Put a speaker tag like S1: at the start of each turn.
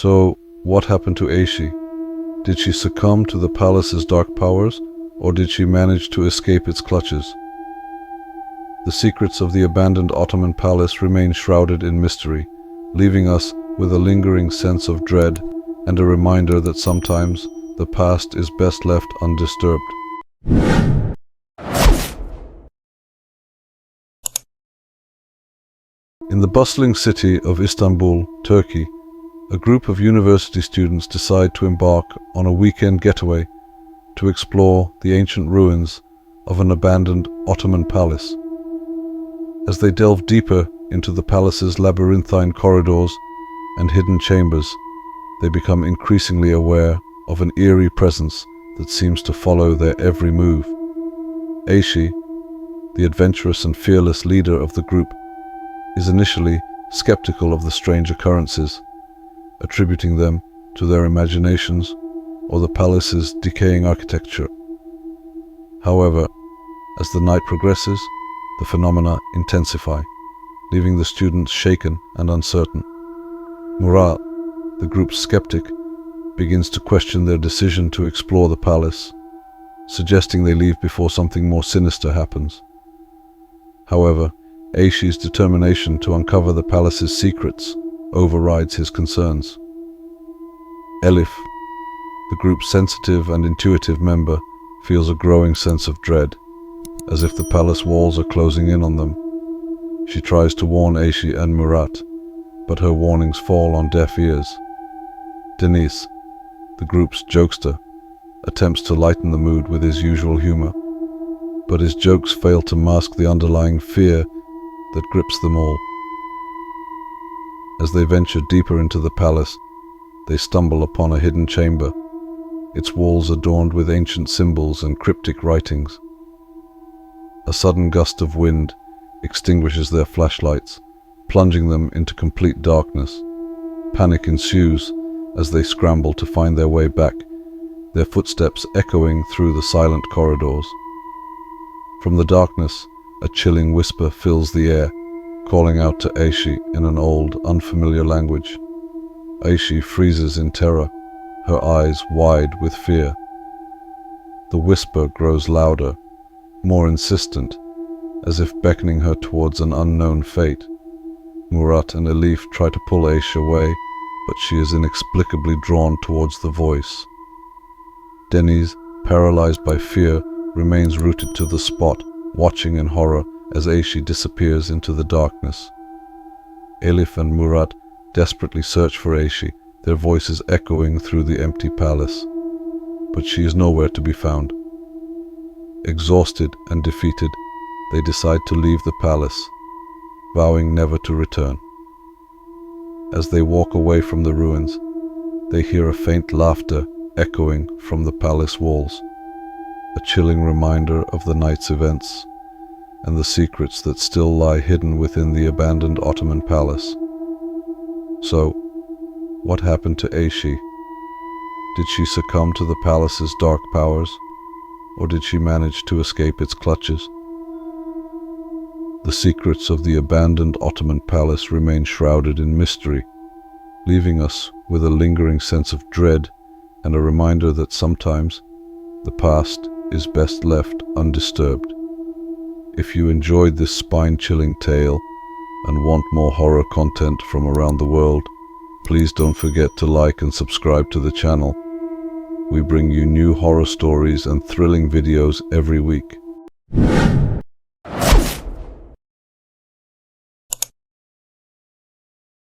S1: So, what happened to Aishi? Did she succumb to the palace's dark powers, or did she manage to escape its clutches? The secrets of the abandoned Ottoman palace remain shrouded in mystery, leaving us with a lingering sense of dread and a reminder that sometimes the past is best left undisturbed. In the bustling city of Istanbul, Turkey, a group of university students decide to embark on a weekend getaway to explore the ancient ruins of an abandoned Ottoman palace. As they delve deeper into the palace's labyrinthine corridors and hidden chambers, they become increasingly aware of an eerie presence that seems to follow their every move. Aishi, the adventurous and fearless leader of the group, is initially skeptical of the strange occurrences, attributing them to their imaginations or the palace's decaying architecture. However, as the night progresses, the phenomena intensify, leaving the students shaken and uncertain. Murat, the group's skeptic, begins to question their decision to explore the palace, suggesting they leave before something more sinister happens. However, Aishi's determination to uncover the palace's secrets overrides his concerns. Elif, the group's sensitive and intuitive member, feels a growing sense of dread, as if the palace walls are closing in on them. She tries to warn Aishi and Murat, but her warnings fall on deaf ears. Deniz, the group's jokester, attempts to lighten the mood with his usual humor, but his jokes fail to mask the underlying fear that grips them all. As they venture deeper into the palace, they stumble upon a hidden chamber, its walls adorned with ancient symbols and cryptic writings. A sudden gust of wind extinguishes their flashlights, plunging them into complete darkness. Panic ensues as they scramble to find their way back, their footsteps echoing through the silent corridors. From the darkness, a chilling whisper fills the air, calling out to Aishi in an old, unfamiliar language. Aishi freezes in terror, her eyes wide with fear. The whisper grows louder, more insistent, as if beckoning her towards an unknown fate. Murat and Elif try to pull Aishi away, but she is inexplicably drawn towards the voice. Deniz, paralyzed by fear, remains rooted to the spot, watching in horror as Aishi disappears into the darkness. Elif and Murat desperately search for Aishi, their voices echoing through the empty palace. But she is nowhere to be found. Exhausted and defeated, they decide to leave the palace, vowing never to return. As they walk away from the ruins, they hear a faint laughter echoing from the palace walls, a chilling reminder of the night's events and the secrets that still lie hidden within the abandoned Ottoman palace. So, what happened to Aishi? Did she succumb to the palace's dark powers, or did she manage to escape its clutches? The secrets of the abandoned Ottoman palace remain shrouded in mystery, leaving us with a lingering sense of dread and a reminder that sometimes the past is best left undisturbed. If you enjoyed this spine-chilling tale and want more horror content from around the world, please don't forget to like and subscribe to the channel. We bring you new horror stories and thrilling videos every week.